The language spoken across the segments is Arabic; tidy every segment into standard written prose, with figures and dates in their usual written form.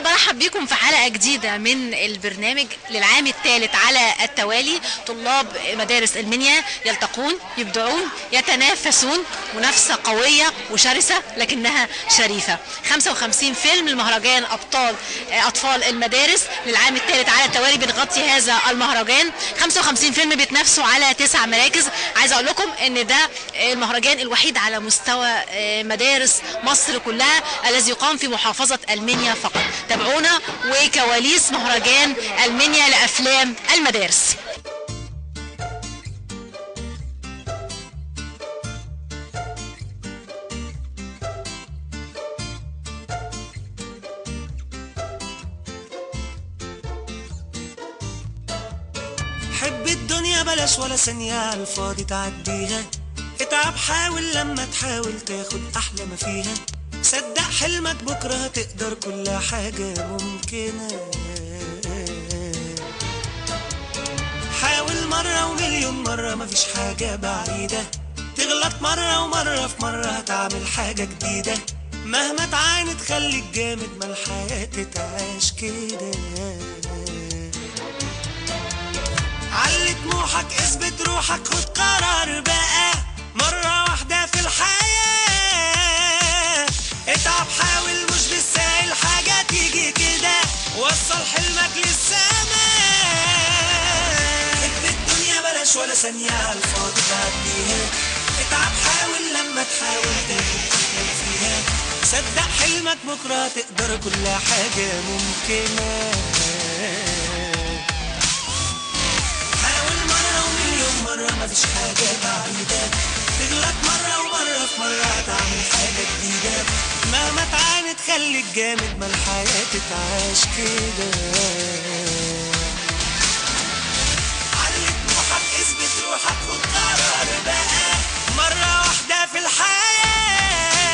برحب بكم في حلقة جديدة من البرنامج للعام الثالث على التوالي. طلاب مدارس المنيا يلتقون، يبدعون، يتنافسون، منافسة قوية وشرسة لكنها شريفة. 55 فيلم لمهرجان أطفال المدارس للعام الثالث على التوالي بنغطي هذا المهرجان. 55 فيلم بيتنافسوا على 9 مراكز. عايز أقول لكم إن ده المهرجان الوحيد على مستوى مدارس مصر كلها الذي يقام في محافظة المنيا فقط. تابعونا وكواليس مهرجان المنيا لأفلام المدارس. حب الدنيا بلاش ولا ثانية على الفاضي تعديها، اتعب حاول لما تحاول تاخد أحلى ما فيها، صدق حلمك بكرة هتقدر كل حاجة ممكنة، حاول مرة ومليون مرة مفيش حاجة بعيدة، تغلط مرة ومرة في مرة هتعمل حاجة جديدة، مهما تعاند خليك جامد ما الحياة تتعاش كده، علي طموحك اثبت روحك خد قرار بقى مرة واحدة في الحياة، اتعب حاول مش بالسهل حاجة تيجي كده، وصل حلمك للسماء، حب الدنيا بلاش ولا ثانية على الفاضي تعديها، اتعب حاول لما تحاول تاخد أحلى فيها، صدق حلمك بكرة تقدر كل حاجة ممكنة، مرة مفيش حاجة بعيدة، تغلط مرة ومرة في مرة هتعمل حاجة جديدة، مهما تعاند خليك جامد ما الحياة تتعاش كده، علي طموحك اثبت روحك خد قرار بقى مرة واحدة في الحياة،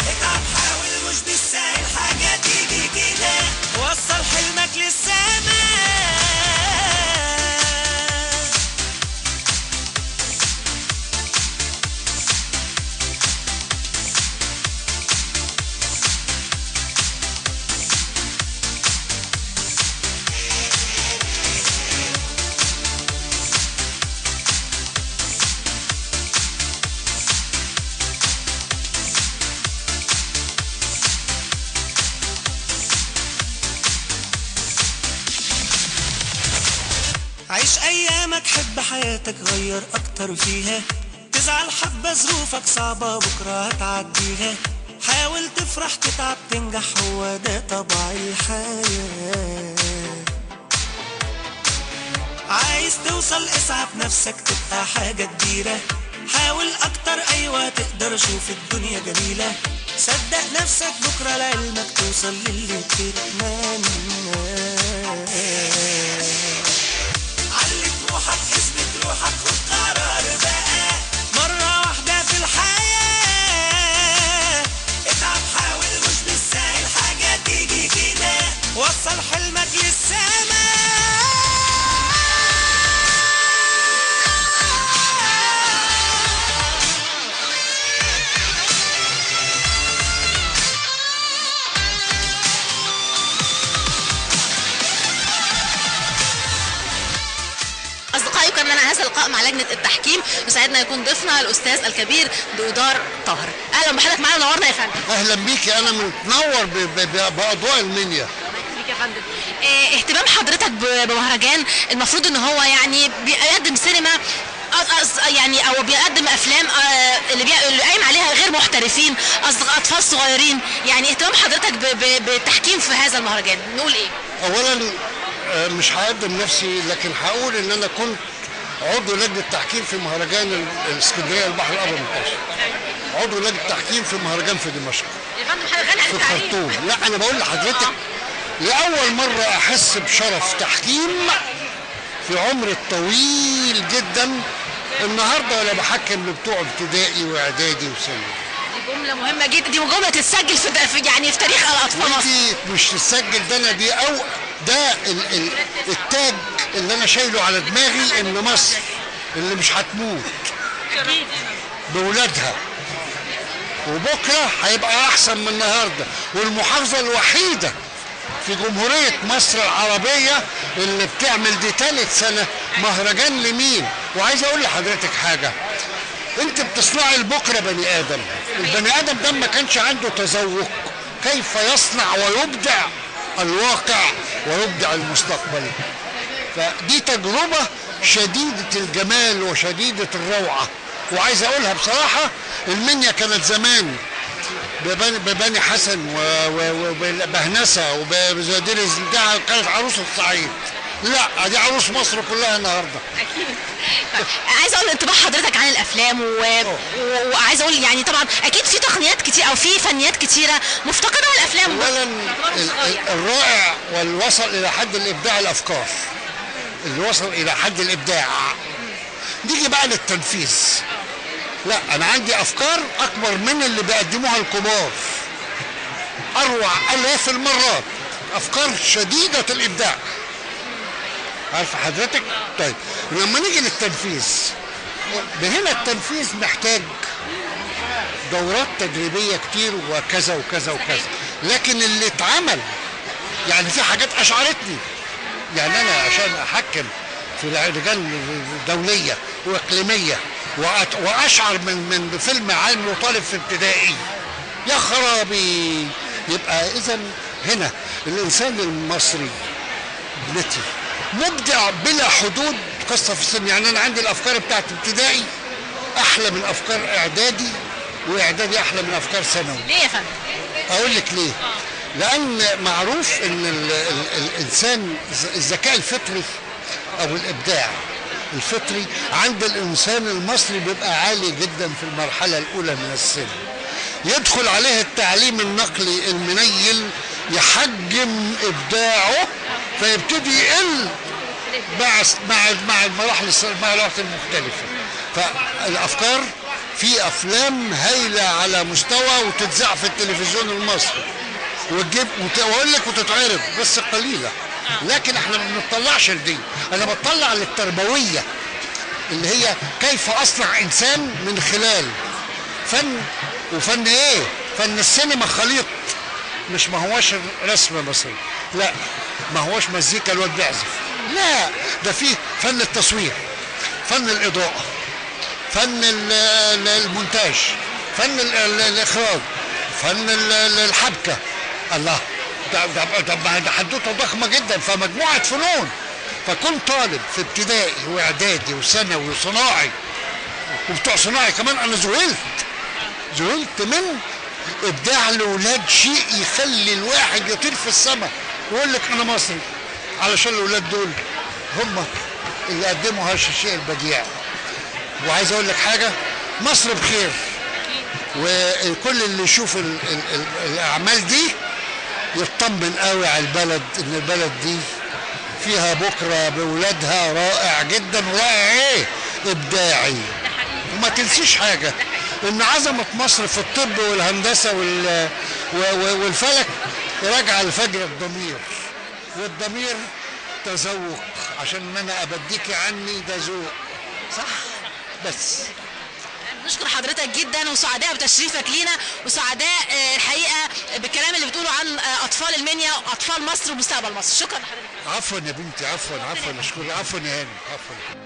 اتعب حاول مش بالسهل حاجة تيجي كده، وصل حلمك للسماء. عيش ايامك حب حياتك غير اكتر فيها، تزعل حبة ظروفك صعبة بكرة هتعديها، حاول تفرح تتعب تنجح هو ده طبع الحياة، عايز توصل اسعى بنفسك تبقى حاجة كبيرة، حاول اكتر ايوه تقدر شوف الدنيا جميلة، صدق نفسك بكرة لعلمك توصل للي تتمنى، اثبت روحك خد قرار بقى مرة واحدة في الحياة، اتعب حاول مش بالسهل حاجة تيجي كده، وصل حلمك للسماء. أصدقائي كان لنا هذا اللقاء مع لجنة التحكيم، يسعدنا يكون ضيفنا الأستاذ الكبير دودار طاهر. أهلا بحضرتك معانا ونورنا يا فندم. أهلا بيكي، أنا متنور بأضواء المنيا. بيك يا فندم. اهتمام حضرتك بمهرجان المفروض إن هو يعني بيقدم سينما يعني او بيقدم افلام اللي قايم عليها غير محترفين اطفال صغيرين، يعني اهتمام حضرتك بالتحكيم في هذا المهرجان نقول ايه؟ اولا مش هقدم نفسي لكن هقول ان انا كنت عضو لجنه تحكيم في مهرجان الاسكندريه البحر الابيض المتوسط، عضو لجنه تحكيم في مهرجان في دمشق في الخرطوم. لا انا بقول لحضرتك لاول مره احس بشرف تحكيم في عمري الطويل جدا النهارده ولا بحكم لبتوع ابتدائي واعدادي وثانوي. دي جمله مهمه جدا، دي جمله تتسجل في يعني في تاريخ الاطفال مصر. دي مش تتسجل، ده انا دي او ده التاج اللي انا شايله على دماغي ان مصر اللي مش هتموت بولادها وبكره هيبقى احسن من النهارده، والمحافظه الوحيده في جمهورية مصر العربية اللي بتعمل دي ثالث سنة مهرجان لمين؟ وعايز اقول لحضرتك حاجة، انت بتصنعي لبكرة بني ادم، البني ادم ده ما كانش عنده تذوق كيف يصنع ويبدع الواقع ويبدع المستقبل. فدي تجربة شديدة الجمال وشديدة الروعة. وعايز اقولها بصراحة، المنيا كانت زمان ببني حسن وبهنسة وبزوادير الزلداع كانت عروس الصعيد، لا دي عروس مصر كلها النهارده. اكيد. عايز اقول انطباع حضرتك عن الافلام وعايز اقول يعني طبعا اكيد في تقنيات كتير او في فنيات كتيره مفتقده على الافلام. اولا الرائع والوصل الى حد الابداع الافكار، اللي وصل الى حد الابداع. نيجي بقى للتنفيذ، لا انا عندي افكار اكبر من اللي بيقدموها الكبار، اروع الاف المرات، افكار شديده الابداع. عارفه حضرتك؟ طيب لما نيجي للتنفيذ، هنا التنفيذ محتاج دورات تدريبيه كتير وكذا وكذا وكذا، لكن اللي اتعمل يعني في حاجات اشعرتني. يعني انا عشان احكم في لجان دوليه واقليميه واشعر من فيلم عامله طالب في ابتدائي، يا خرابي. يبقى اذا هنا الانسان المصري ابنتي مبدع بلا حدود قصه في السن. يعني انا عندي الافكار بتاعت ابتدائي احلى من افكار اعدادي، واعدادي احلى من افكار ثانوي. ليه يا فندم؟ اقول لك ليه. لان معروف ان الانسان الذكاء الفطري او الابداع الفطري عند الانسان المصري بيبقى عالي جدا في المرحله الاولى من السن. يدخل عليه التعليم النقلي المنيل يحجم ابداعه فيبتدي يقل مع المراحل المختلفه. فالافكار في افلام هايله على مستوى وتتذاع في التلفزيون المصري وتجيب واقول لك وتتعرض بس قليله، لكن احنا ما بنطلعش لدي. انا بطلع للتربويه اللي هي كيف اصنع انسان من خلال فن. وفن ايه؟ فن السينما خليط، مش ما هوش رسم مصري، لا ما هوش مزيكا الواد بيعزف، لا ده فيه فن التصوير، فن الاضاءه، فن المونتاج، فن الاخراج، فن الحبكه. الله، ده حدوته ضخمه جدا، فمجموعه فنون. فكنت طالب في ابتدائي واعدادي وثانوي وصناعي وبتوع صناعي كمان، انا ذهلت من ابداع الاولاد، شيء يخلي الواحد يطير في السماء ويقول لك انا مصري، علشان الاولاد دول هم اللي قدموا هذا الشيء البديع. وعايز اقول لك حاجه، مصر بخير، وكل اللي يشوف الاعمال دي يطمن قوي على البلد، ان البلد دي فيها بكره باولادها رائع جدا، ورائع ايه؟ ابداعي. وما تنسيش حاجه، ان عظمه مصر في الطب والهندسه والفلك راجعه لفجر الضمير، والضمير تذوق، عشان انا ابديكي عني ده ذوق، صح؟ بس نشكر حضرتك جدا وسعداء بتشريفك لينا، وسعداء الحقيقه بالكلام اللي بتقوله عن اطفال المنيا واطفال مصر ومستقبل مصر. شكرا لحضرتك. عفوا يا بنتي، عفوا اشكرك، عفوا يا هاني، عفوا.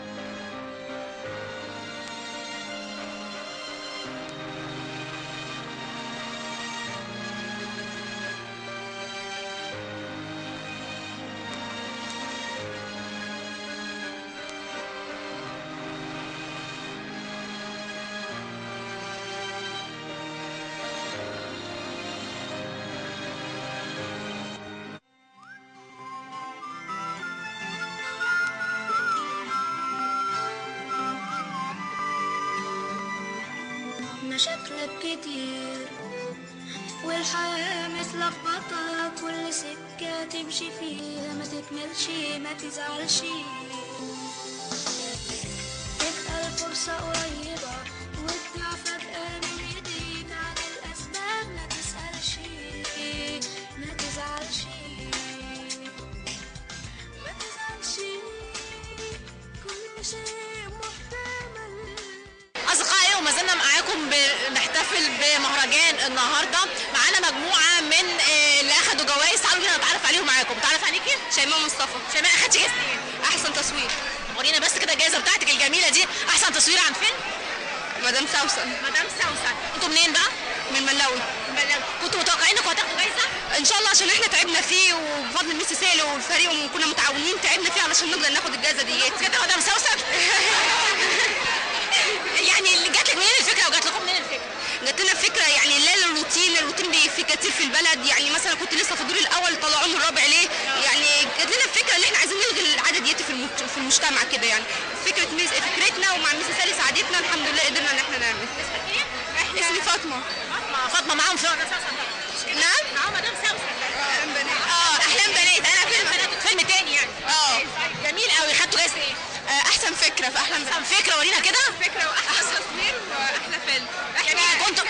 مشاكلك كتير والحياة متلخبطة، كل سكة تمشي فيها ما تكملش، ما تزعلش، تبقى الفرصة قريبة والضعف فجأة من ايديك، عن الأسباب ما تسألش، ما تزعلش، ما تزعلش، كل شيء محتمل. أصدقائي وما زلنا معاكم بنحتفل بمهرجان النهارده، معانا مجموعه من اللي اخدوا جوائز. تعالوا كده نتعرف عليهم معاكم. بتعرف عليكي؟ شيماء مصطفى. شيماء، اخدتي جائزه ايه؟ احسن تصوير. ورينا بس كده الجائزه بتاعتك الجميله دي، احسن تصوير عن فيلم مدام سوسن. مدام سوسن. انتوا منين بقى؟ من ملاوي. كنتوا متوقعين انكم هتاخدوا جايزه؟ ان شاء الله عشان احنا تعبنا فيه وبفضل ميسي سالي والفريق وكنا متعاونين تعبنا فيه علشان نقدر ناخد الجائزه ديت. كده مدام سوسن. يعني اللي جات لك منين الفكره وجات لكم منين الفكره؟ جات لنا فكره يعني لا الروتين في كتير في البلد، يعني مثلا كنت لسه في الدور الاول طلعوني الرابع ليه؟ يعني جات لنا الفكره اللي احنا عايزين نلغي العاده ديت في المجتمع كده، يعني فكرتنا ومع ميسي سالي ساعدتنا الحمد لله قدرنا ان احنا نعمل. اسمي فاطمه. فاطمه معاهم في نعم؟ معاهم مدام سوسن. احلام بنات. انا فيلم تاني يعني. جميل قوي. خدتوا جايزه ايه؟ احسن فكره في احلام بنات. احسن فكره، ورينا كده. فكره واحسن تصوير واحلى فيلم. يعني كنتوا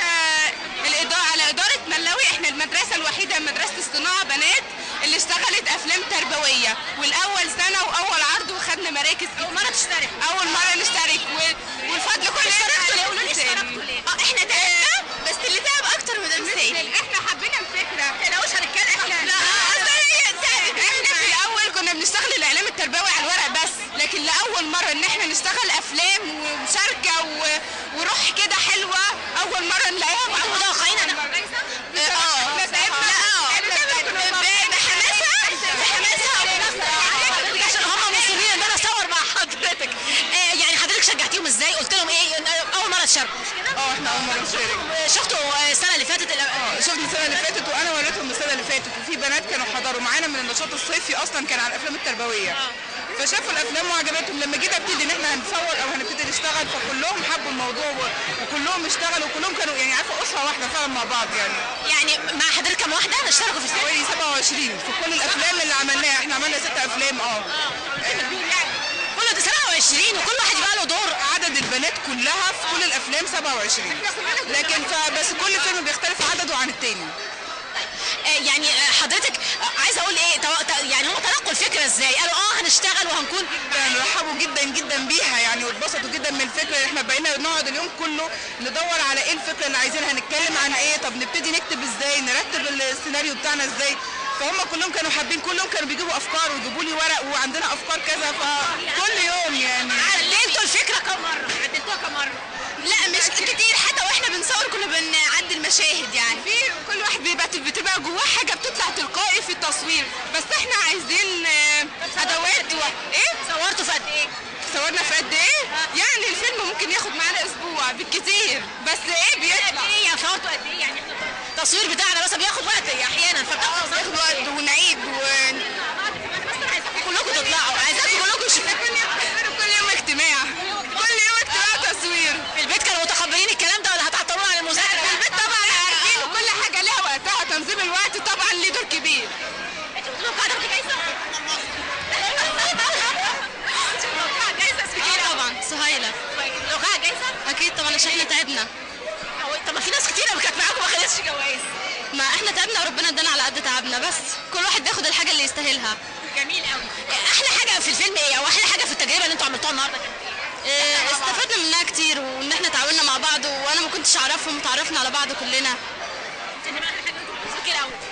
الإدارة على إدارة ملاوي، احنا المدرسة الوحيدة مدرسة الصناعة بنات اللي اشتغلت أفلام تربوية، والأول سنة وأول عرض وخدنا مراكز. أول مرة تشترك. أول مرة نشترك والفضل كله اشتركتوا ليه؟ قولوا لي اشتركتوا ليه؟ احنا تعبنا بس اللي تعب أكتر مدام سالي. احنا حبينا الفكرة. ما تقلقوش هنتكلم. لا احنا في الأول كنا بنشتغل الإعلام التربوي على الورق بس، لكن لأول مرة إن احنا نشتغل أفلام ومشاركة وروح كده حلوة، أول مرة نلاقيها. انتوا متوقعين ان عشان هم مصرين ان انا اصور مع حضرتك. يعني حضرتك شجعتيهم ازاي؟ قلت لهم ايه؟ اول مره تشاركوا مش كده؟ احنا اول مره نشارك. شفتوا السنه اللي فاتت؟ شفنا السنه اللي فاتت وانا وريتهم السنه اللي فاتت، وفي بنات كانوا حضروا معانا من النشاط الصيفي اصلا كان على الافلام التربويه. فشافوا الافلام وعجبتهم. لما جيت ابتدي ان احنا هنصور او هنبتدي نشتغل فكلهم حبوا الموضوع وكلهم اشتغلوا وكلهم كانوا يعني عارفه اسره واحده فعلا مع بعض يعني مع حضرتك كم واحده اشتركوا في الفيلم؟ حوالي 27 في كل الافلام اللي عملناها. احنا عملنا 6 افلام. كله 27 وكل واحد يبقى له دور. عدد البنات كلها في كل الافلام 27، لكن بس كل فيلم بيختلف عدده عن التاني. يعني حضرتك عايزه اقول ايه؟ يعني هم تلقوا الفكره ازاي؟ قالوا هنشتغل وهنكون رحبوا جدا جدا بيها يعني، واتبسطوا جدا من الفكره اللي احنا بقينا نقعد اليوم كله ندور على ايه الفكره اللي عايزينها، هنتكلم عن ايه، طب نبتدي نكتب ازاي، نرتب السيناريو بتاعنا ازاي. فهم كلهم كانوا حابين، كلهم كانوا بيجيبوا افكار ويجيبوا لي ورق وعندنا افكار كذا، فكل يوم يعني. عدلتوا الفكره كم مره؟ عدلتوها كم مره؟ لا مش كتير، حتى واحنا بنصور كنا بنعدل مشاهد يعني. في كل واحد بتبقى جواه حاجه بتطلع تلقائي في التصوير، بس احنا عايزين ادوات ايه؟ صورتوا في قد ايه؟ صورنا في قد ايه؟ يعني الفيلم ممكن ياخد معانا اسبوع بالكتير، بس ايه بيطلع. قد ايه يعني صورتوا قد ايه؟ يعني التصوير بتاعنا مثلا بياخد وقت احيانا بياخد وقت ونعيد كلكم تطلعوا. عايزاكم كلكم تشوفوا كل يوم اجتماع. كل يوم اجتماع تصوير. في البيت كانوا متقبلين الكلام ده ولا هتعطلونا عن المذاكره؟ في البيت طبعا عارفين كل حاجه لها وقتها، تنظيم الوقت طبعا ليه دور كبير. انتوا متوقعين تاخدوا جايزه؟ طبعا سهيله. متوقعه جايزه؟ اكيد طبعا عشان احنا تعبنا. طب ما في ناس كتيره كانت معاكم ما خدتش جوائز. ما احنا تعبنا وربنا ادانا على قد تعبنا، بس كل واحد بياخد الحاجه اللي يستاهلها. جميل قوي. احلى حاجه في الفيلم ايه؟ او احلى حاجه في التجربه اللي انتوا عملتوها النهارده كانت ايه؟ استفدنا منها كتير، وان احنا تعاوننا مع بعض، وانا ما كنتش اعرفهم وتعرفنا على بعض كلنا.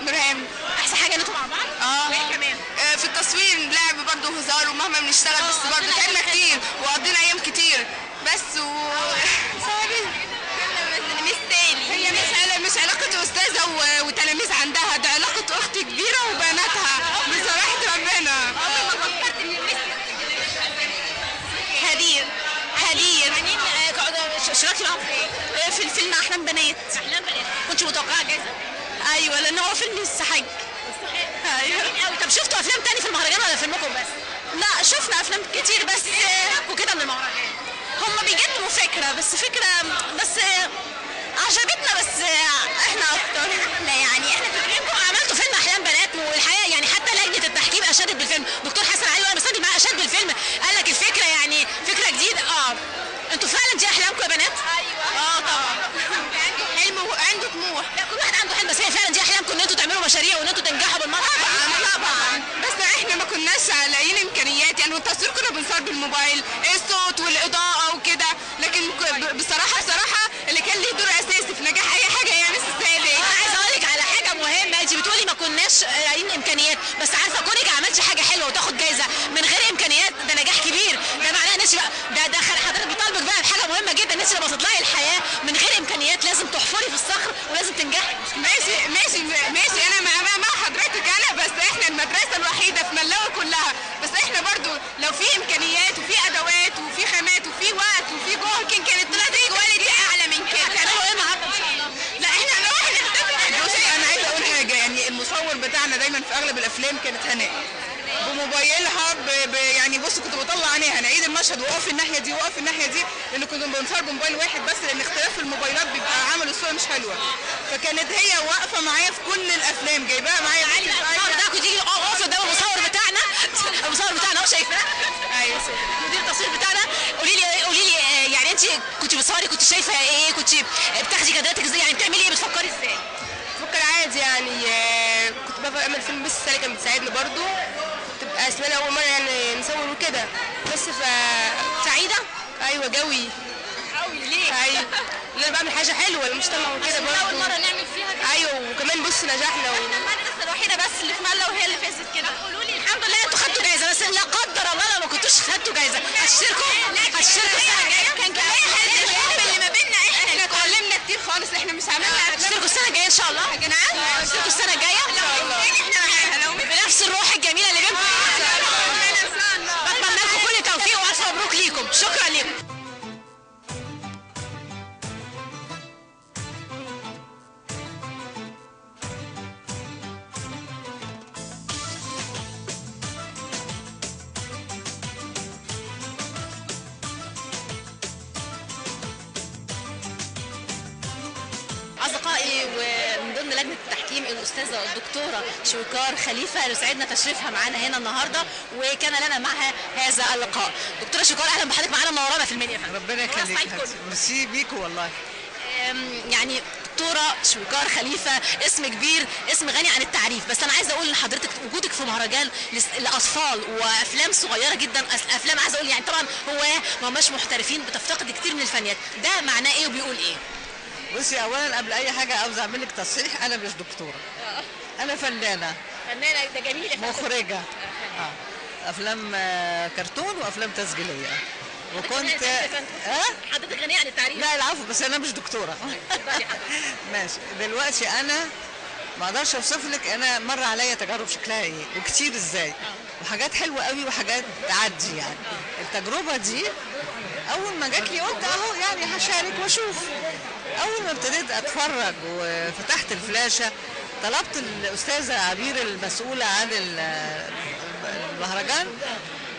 مرام احسن حاجه ان انتوا مع بعض. وايه كمان؟ في التصوير لعب برضه وهزار، ومهما بنشتغل بس برضه تعبنا كتير وقضينا ايام كتير بس هي مش علاقة أستاذة وتلاميذ عندها، ده علاقة أخت كبيرة وبناتها بصراحة ربنا. عمري ما فكرت ان هدير اشتركتي معاهم في ايه؟ في الفيلم أحلام بنات. احلام بنات. كنتش متوقعه جايزه؟ أيوة لأن هو فيلم يستحق. ايوه. طب شفتوا افلام تاني في المهرجان ولا فيلمكم بس؟ لا شفنا أفلام كتير بس وكده من المهرجان. هم بيقدموا فكرة بس عجبتنا، بس احنا اكتر. لا يعني احنا فاكرينكم عملتوا فيلم احلام بنات، والحقيقه يعني حتى لجنه التحكيم اشادت بالفيلم. دكتور حسن علي وانا بستدي معاه اشاد بالفيلم، قال لك الفكره يعني فكره جديده. انتوا فعلا دي احلامكم يا بنات؟ ايوه طبعا. عنده حلم وعنده طموح. لا كل واحد عنده حلم، بس هي فعلا دي احلامكم ان انتوا تعملوا مشاريع وان انتوا تنجحوا بالمره. طبعا بس احنا ما كناش لاقيين امكانيات يعني، والتصوير كنا بنصور بالموبايل، الصوت والاضاءه وكده، لكن بصراحه اللي كان ليه دور مش لاقيين امكانيات، بس عارفه كونك عملتي حاجه حلوه وتاخد جايزه من غير امكانيات ده نجاح كبير. ده معناه ان انت ده حضرتك بيطالبك بقى بحاجه مهمه جدا، ان انت لما تطلعي الحياه من غير امكانيات لازم تحفري في الصخر ولازم تنجحي. ماشي انا مع حضرتك انا، بس احنا المدرسه الوحيده في ملاوي كلها، بس احنا برضو لو في امكانيات وفي ادوات وفي خامات وفي وقت وفي جهد ممكن كانت طلعت كواليتي اعلى من كده. هتعملوا ايه النهارده ان شاء الله؟ لا احنا هنروح نحتفل. بصي انا عايزه اقول حاجه، يعني المصور بتاعنا دايما في اغلب الافلام كانت هناء بموبايلها يعني بص كنت بطلع عينيها نعيد المشهد وقف الناحيه دي وقف الناحيه دي، لان كنا بنصور بموبايل واحد بس، لان اختلاف الموبايلات بيبقى عمل الصوره مش حلوه. فكانت هي واقفه معايا في كل الافلام، جايباها معايا. تعالي بقى المصور ده كنت تيجي اقف قدام المصور بتاعنا المصور بتاعنا اهو شايفاه. ايوه مدير التصوير بتاعنا. قولي لي يعني انت كنت بتصوري كنت شايفه ايه؟ كنت بتاخدي كادراتك ازاي؟ يعني بتعملي ايه؟ بتفكري ازاي؟ بفكر عادي يعني. كنت بعمل فيلم، بس السنه كانت بتساعدني برضو، تبقى اسمنا اول مره يعني نصور وكده، بس سعيده؟ ايوه جوي قوي. ليه؟ ايوه انا بعمل حاجه حلوه مش طالعه كده برضو. اول مره نعمل فيها كده. ايوه وكمان بص نجحنا احنا المدرسه الوحيده بس اللي في ملا وهي اللي فازت كده. قولوا لي الحمد لله انتوا خدتوا جايزه، بس لا قدر الله لو ما كنتوش خدتوا جايزه هتشتركوا السنه الجايه. كان كفايه حاجه اللي ما بيننا، احنا اتعلمنا كتير خالص، احنا مش عملنا هتشتركوا السنه الجايه ان شاء الله. يا جدعان هتشتركوا السنه الجايه ان شاء الله. احنا معاها لو بنفس الروح الجميله اللي بينكم. بتمنى لكم كل توفيق والف مبروك ليكم. شكرا ليكم. أصدقائي، ومن ضمن لجنة التحكيم الأستاذة الدكتورة شويكار خليفة يسعدنا تشريفها معانا هنا النهاردة، وكان لنا معها هذا اللقاء. دكتورة شويكار أهلا بحضرتك معانا، منورانا في المنيا. ربنا يخليك، ميرسي بيكوا والله. يعني دكتورة شويكار خليفة اسم كبير، اسم غني عن التعريف، بس أنا عايزة أقول لحضرتك وجودك في مهرجان لأطفال وأفلام صغيرة جدا، أفلام عايزة أقول يعني طبعا هو ما هماش محترفين، بتفتقد كتير من الفنيات، ده معناه إيه وبيقول إيه؟ بصي اولا قبل اي حاجه عاوز اعمل لك تصحيح، انا مش دكتوره، انا فنانه ده جميل. مخرجه افلام كرتون وافلام تسجيليه، وكنت حضرتك غنيه عن التعريف. لا العفو، بس انا مش دكتوره. ماشي. دلوقتي انا ما اقدرش اوصف لك انا مر عليا تجارب شكلها ايه وكتير ازاي، وحاجات حلوه قوي وحاجات تعدي. يعني التجربه دي اول ما جات لي قلت اهو يعني هشارك واشوف. اول ما ابتديت اتفرج وفتحت الفلاشه طلبت الاستاذه عبير المسؤوله عن المهرجان،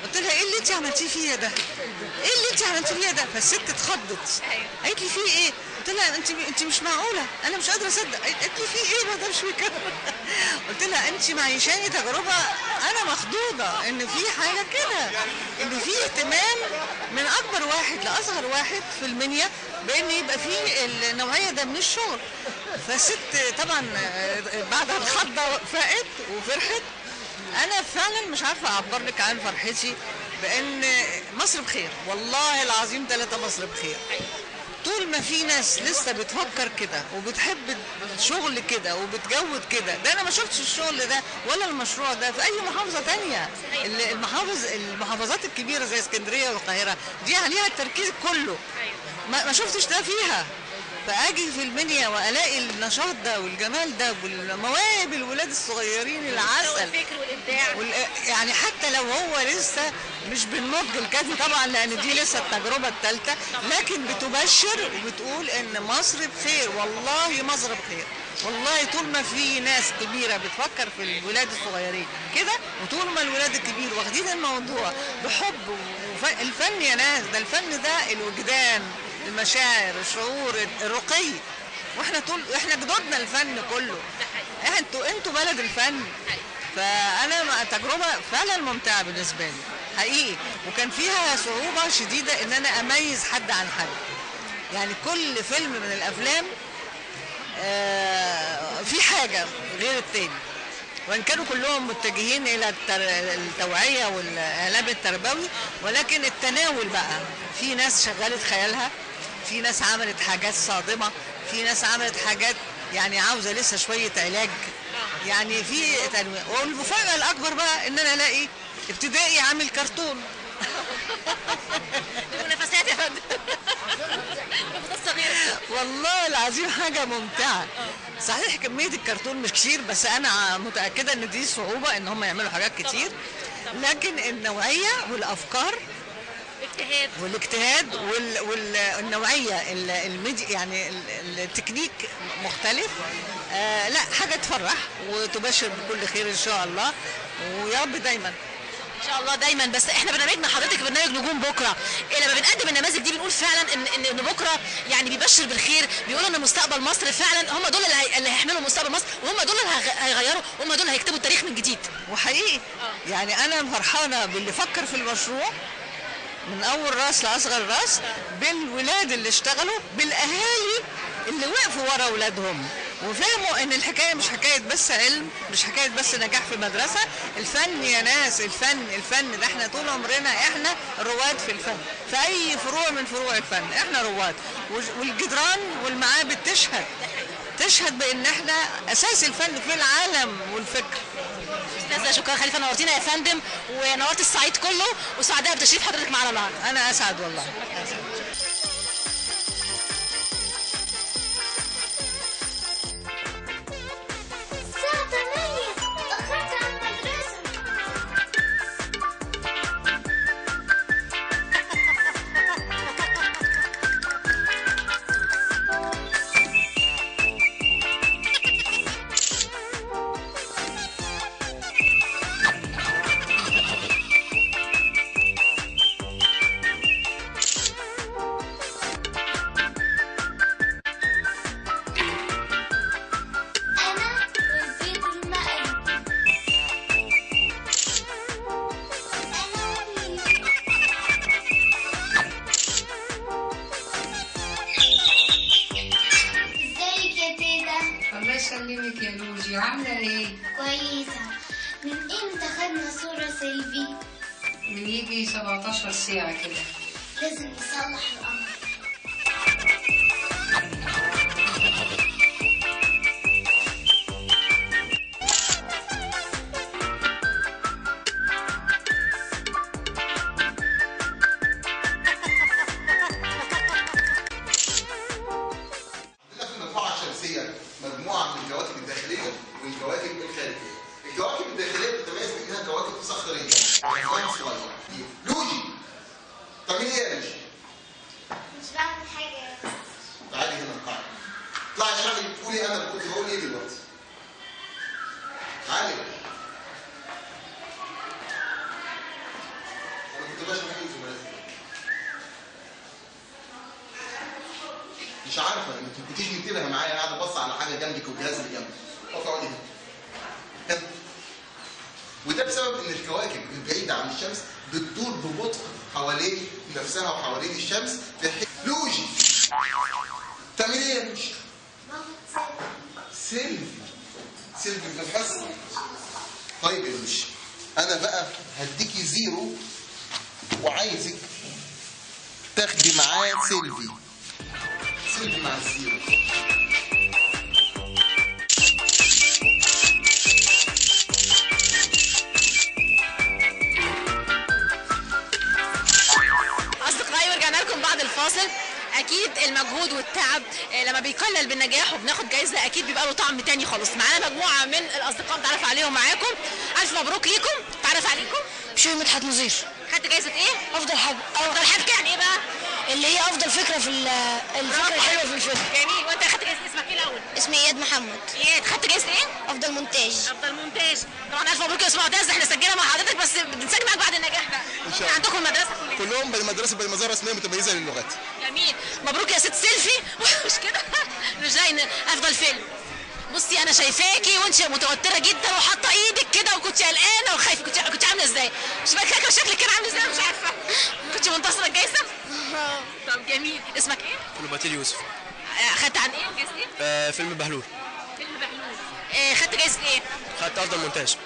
قلت لها ايه اللي انت عملتيه فيا ده؟ ايه اللي انت عملتيه فيا ده؟ فالست اتخضت، قالت لي في ايه؟ قلت لها انت مش معقوله، انا مش قادره اصدق. قالت لي في ايه مدام شويكار؟ قلت لها انت معيشاني تجربه انا مخضوضه ان في حاجه كده، ان في اهتمام من اكبر واحد لاصغر واحد في المنيا بان يبقى في النوعيه ده من الشغل. فالست طبعا بعد الخضه فاقت وفرحت. انا فعلا مش عارفه اعبر لك عن فرحتي بان مصر بخير، والله العظيم 3 مصر بخير. طول ما في ناس لسه بتفكر كده وبتحب الشغل كده وبتجود كده، ده انا ما شفتش الشغل ده ولا المشروع ده في اي محافظه تانية. المحافظات الكبيره زي اسكندريه والقاهره دي عليها التركيز كله، ما شفتش ده فيها. فاجي في المنيا والاقي النشاط ده والجمال ده والمواهب الولاد الصغيرين العسل والفكر والابداع. يعني حتى لو هو لسه مش بالنضج الكافي طبعا، لان دي لسه التجربه الثالثه، لكن بتبشر وبتقول ان مصر بخير. والله مصر بخير، والله طول ما في ناس كبيره بتفكر في الولاد الصغيرين كده، وطول ما الولاد الكبير واخدين الموضوع بحب. الفن يا ناس، ده الفن ده الوجدان، المشاعر، الشعور، الرقي. احنا جدودنا الفن كله، انتوا بلد الفن. فانا تجربه فعلا ممتعه بالنسبه لي حقيقي، وكان فيها صعوبه شديده ان انا اميز حد عن حد. يعني كل فيلم من الافلام في حاجه غير التاني، وان كانوا كلهم متجهين الى التوعيه والاعلام التربوي، ولكن التناول بقى في ناس شغلت خيالها، في ناس عملت حاجات صادمه، في ناس عملت حاجات يعني عاوزه لسه شويه علاج يعني في تنويع. والمفاجاه الاكبر بقى ان انا الاقي ابتدائي عامل كرتون. المنافسات يا فندم. الصغيره والله العظيم حاجه ممتعه. صحيح كميه الكرتون مش كتير، بس انا متاكده ان دي صعوبه ان هم يعملوا حاجات كتير، لكن النوعيه والافكار والاجتهاد والنوعيه يعني التكنيك مختلف. لا حاجه تفرح وتبشر بكل خير ان شاء الله، ويا رب دايما ان شاء الله دايما. بس احنا برنامجنا حضرتك برنامج نجوم بكره، لما بنقدم النماذج دي بنقول فعلا ان بكره يعني بيبشر بالخير، بيقولوا ان مستقبل مصر فعلا هم دول اللي هيحملوا مستقبل مصر، وهم دول اللي هيغيروا، وهم دول اللي هيكتبوا التاريخ من جديد. وحقيقي يعني انا فرحانه باللي فكر في المشروع من اول راس لاصغر راس، بالولاد اللي اشتغلوا، بالاهالي اللي وقفوا ورا اولادهم وفهموا ان الحكايه مش حكايه بس علم، مش حكايه بس نجاح في مدرسه. الفن يا ناس، الفن ده احنا طول عمرنا احنا رواد في الفن، في اي فروع من فروع الفن احنا رواد، والجدران والمعابد تشهد بان احنا اساس الفن في العالم والفكر. استاذه شكرا خليفه، نورتينا يا فندم ونورت الصعيد كله، وسعداء بتشريف حضرتك معانا النهارده. انا اسعد والله. الساعة 8 اتأخرت على المدرسة. يسلمك يا لوجي، عاملة ايه؟ كويسة. من امتى خدنا صورة سيلفي؟ من يجي 17 ساعة كده. لازم نصلح الأمر. مجموعه من الكواكب الداخليه والكواكب الخارجيه. الكواكب الداخليه بتتميز بانها كواكب صخريه وحجمها صغير. لوجي تعملي ايه يا لوجي؟ مش بعمل حاجة يا بس. تعالي هنا القاعده. اطلعي اشرحي تقولي انا كنت بقول ايه دلوقتي. تعالي. انا كنت بشرح ايه زملائي؟ مش عارفه انت ما كنتيش منتبهه معايا، قاعده باصه على حاجه جنبك والجهاز اللي جنبك. اقعدي هنا. وده بسبب ان الكواكب البعيده عن الشمس بتدور ببطء حوالين نفسها وحوالين الشمس في لوجي تعملي ايه يا لوجي؟ باخد سيلفي. سيلفي في الحصه. طيب يا لوجي انا بقى هديكي زيرو وعايزك تاخدي معاه سيلفي. سيلفي مع الزيرو. أصدقائي ورجعنا لكم بعد الفاصل. أكيد المجهود والتعب لما بيقلل بالنجاح وبناخد جايزة أكيد بيبقى له طعم تاني خالص. معانا مجموعة من الأصدقاء بنتعرف عليهم معاكم. ألف مبروك ليكم. تعرف عليكم؟ بشوي مدحت نظير. خدت جايزة إيه؟ افضل حاجه. أفضل حاجة يعني إيه بقى؟ اللي هي افضل فكره في الفكره الحلوه في الفيلم. جميل. وأنت خدت جايزة اسمك إيه الأول؟ اسمي اياد محمد. إياد خدت جايزة إيه؟ افضل مونتاج. أفضل مونتاج. طبعا ألف مبروك يا أستاذ معتز، إحنا سجلنا مع حضرتك بس بنسجل معاك بعد النجاح بقى. إن شاء الله. عندكم المدرسة كلهم بالمدرسه بالمزار رسميه متميزه للغات. جميل. مبروك يا ست سيلفي. مش كده؟ مش زي افضل فيلم. بصي انا شايفاكي وانت متوتره جدا وحاطه ايدك كده وكنت قلقانه وخايفه. كنت عامله ازاي؟ مش فاكره شكلك كان عامل ازاي، مش عارفه. كنت منتصره الجايزه؟ طب جميل. اسمك ايه؟ كليوباتير يوسف. خدت عن ايه جايزه ايه؟ فيلم بهلول. فيلم بهلول. خدت جايزه ايه؟ خدت افضل مونتاج.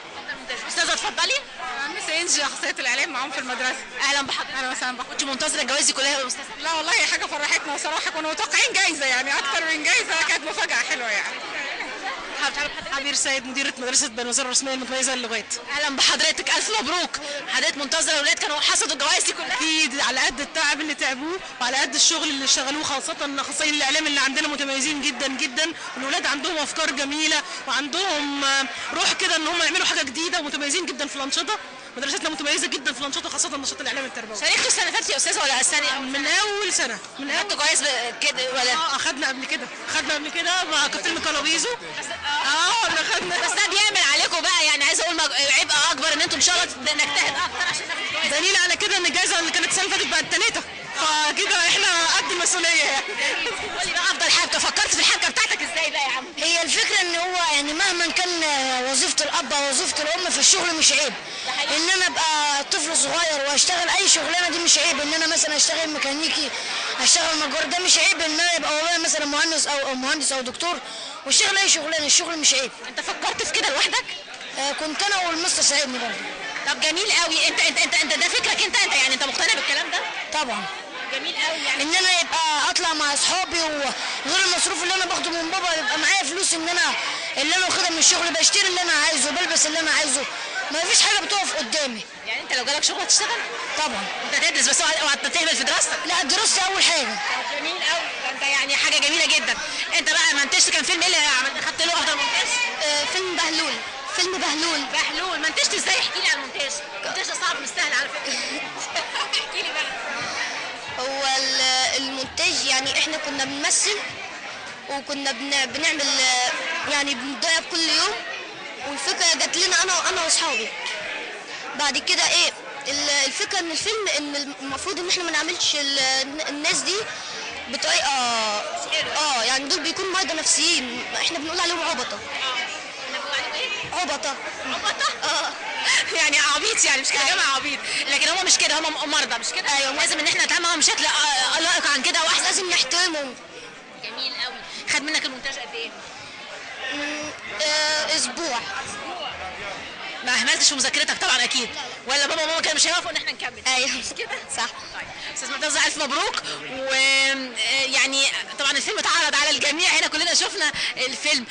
استاذه اتفضلي. مس انجي اخصائيه الاعلام معاهم في المدرسه. اهلا بحضرتك. اهلا وسهلا بحضرتك. كنت منتظره الجوائز دي كلها يا استاذه؟ لا والله هي حاجه فرحتنا صراحه، كنا متوقعين جايزه يعني اكتر من جايزه، كانت مفاجاه حلوه يعني. عبير سيد مديرة مدرسة بني مزار الرسمية المتميزة للغات. اهلا بحضرتك، الف مبروك. حضرتك منتظره الاولاد كانوا حصدوا الجوائز دي كلها؟ اكيد على قد التعب اللي تعبوه وعلى قد الشغل اللي اشتغلوه، خاصة اخصائيين الاعلام اللي عندنا متميزين جدا جدا، والولاد عندهم افكار جميلة وعندهم روح كده ان هم يعملوا حاجة جديدة ومتميزين جدا في الانشطة. مدرستنا متميزة جدا في الانشطة، خاصة النشاط الاعلامي التربوي. شاركتوا السنة اللي فاتت يا استاذة ولا السنة من اول سنة؟ من خدتوا جوائز كده ولا؟ اخدنا قبل كده مع فيلم كالوبيزو. اخدنا. بس ده بيعمل عليكم بقى، يعني عايزه اقول عبء اكبر ان انتوا ان شاء الله نجتهد اكتر عشان ناخد جوائز. دليل على كده ان الجائزة اللي كانت السنة اللي فاتت بقت تالتة، فكده احنا قد المسؤولية يعني. قولي بقى افضل حبكة، فكرت في الحبكة بتاعتك ازاي بقى يا عم؟ هي الفكرة ان هو يعني مهما كان وظيفة الاب او وظيفة الام فالشغل مش عيب. ان انا ابقى طفل صغير واشتغل اي شغلانة دي مش عيب. ان انا مثلا اشتغل ميكانيكي، اشتغل نجار، ده مش عيب. ان انا يبقى والله مثلا مهندس او دكتور واشتغل اي شغلانة، الشغل مش عيب. انت فكرت في كده لوحدك؟ كنت انا والمستر ساعدني برضه. طب جميل قوي. انت ده فكرك انت يعني انت مقتنع بالكلام ده؟ طبعا. جميل قوي. يعني ان انا يبقى اطلع مع اصحابي وغير المصروف اللي انا باخده من بابا يبقى معايا فلوس ان انا اللي انا واخدها من الشغل بشتري اللي انا عايزه، بلبس اللي انا عايزه، ما فيش حاجه بتقف قدامي. يعني انت لو جالك شغل هتشتغل؟ طبعا. انت تدرس بس وهتهمل في دراستك؟ لا دراستي اول حاجه. جميل قوي. انت يعني حاجه جميله جدا. انت بقى منتجت، كان فيلم ايه اللي خدت له افضل مونتاج؟ فيلم بهلول. بهلول. منتجت ازاي؟ احكي لي عن المونتاج. المونتاج ده صعب مش سهل على فكره. احكي لي بقى. هو المونتاج يعني احنا كنا بنمثل وكنا بنعمل يعني بنضيع كل يوم، والفكره جات لنا انا واصحابي. بعد كده ايه الفكره ان الفيلم ان المفروض ان احنا ما نعملش الناس دي بطريقه يعني دول بيكونوا مرضى نفسيين، احنا بنقول عليهم عبطه. عبطه. يعني عبيط، يعني مش كده جمع عبيط، لكن هم مش كده، هم مرضى مش كده. ايوه لازم ان احنا نتعامل بشكل لائق عن كده واحسن. لازم نحترمهم. جميل قوي. خد منك المونتاج قد ايه؟ اسبوع. ما اهملتش في مذاكرتك طبعا اكيد، ولا بابا وماما كانوا مش هيوافقوا ان احنا نكمل؟ ايوه مش كده؟ صح. طيب استاذ معتز الف مبروك. ويعني طبعا الفيلم اتعرض على الجميع هنا، كلنا شفنا الفيلم.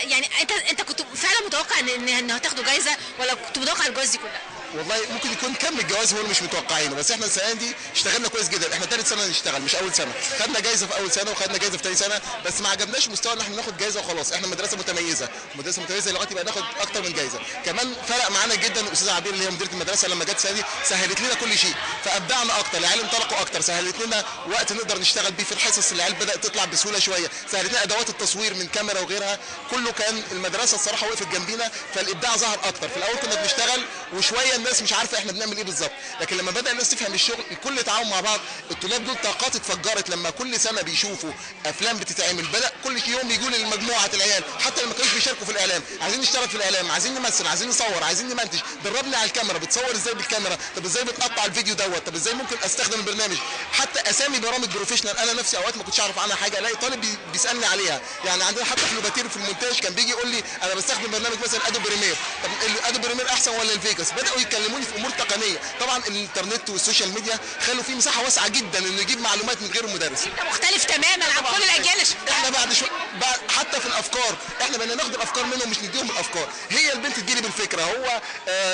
يعني انت كنت فعلا متوقع ان هتاخدوا جايزه، ولا كنت متوقع الجوائز دي كلها؟ والله ممكن يكون كم الجوائز هو اللي مش متوقعينه، بس احنا السنه دي اشتغلنا كويس جدا. احنا ثالث سنه نشتغل مش اول سنه. خدنا جايزه في اول سنه وخدنا جايزه في ثاني سنه، بس ما عجبناش مستوى ان احنا ناخد جايزه وخلاص. احنا مدرسه متميزه دلوقتي بقى ناخد اكتر من جايزه. كمان فرق معانا جدا الاستاذه عبير اللي هي مديره المدرسه لما جت السنه دي سهلت لنا كل شيء، فابدعنا اكتر، العيال انطلقوا اكتر، سهلت لنا وقت نقدر نشتغل بيه في الحصص، العيال بدات تطلع بسهوله شويه، سهلت لنا ادوات التصوير من كاميرا وغيرها، كله كان المدرسه الصراحه وقفت جنبينا، فالابداع ظهر اكتر. في الاول كنا بنشتغل وشويه الناس مش عارفه احنا بنعمل ايه بالظبط، لكن لما بدا الناس تفهم الشغل الكل تعاون مع بعض. الطلاب دول طاقات اتفجرت لما كل سنه بيشوفوا افلام بتتعمل، بدا كل يوم يجوا للمجموعه العيال حتى لما كانوش بيشاركوا في الاعلام، عايزين نشتغل في الاعلام، عايزين نمثل، عايزين نصور، عايزين نمنتج، دربني على الكاميرا، بتصور ازاي بالكاميرا، طب ازاي بتقطع الفيديو دوت، طب ازاي ممكن استخدم البرنامج، حتى اسامي برامج بروفيشنال انا نفسي اوقات ما كنتش اعرف عنها حاجه، الاقي طالب بيسالني عليها. يعني عندنا حتى في لوباتير في المونتاج كان بيجي يقول لي انا بستخدم برنامج مثلا ادو بريمير، طب ادو بريمير احسن ولا الفيجاس؟ بداوا يكلموني في امور تقنيه. طبعا الانترنت والسوشيال ميديا خلوا فيه مساحه واسعه جدا انه يجيب معلومات من غير المدرس. انت مختلف تماما عن كل الاجيال. احنا بعد حتى في الافكار احنا بقينا ناخد الافكار منهم مش نديهم الافكار، هي البنت تجيلي بالفكره. هو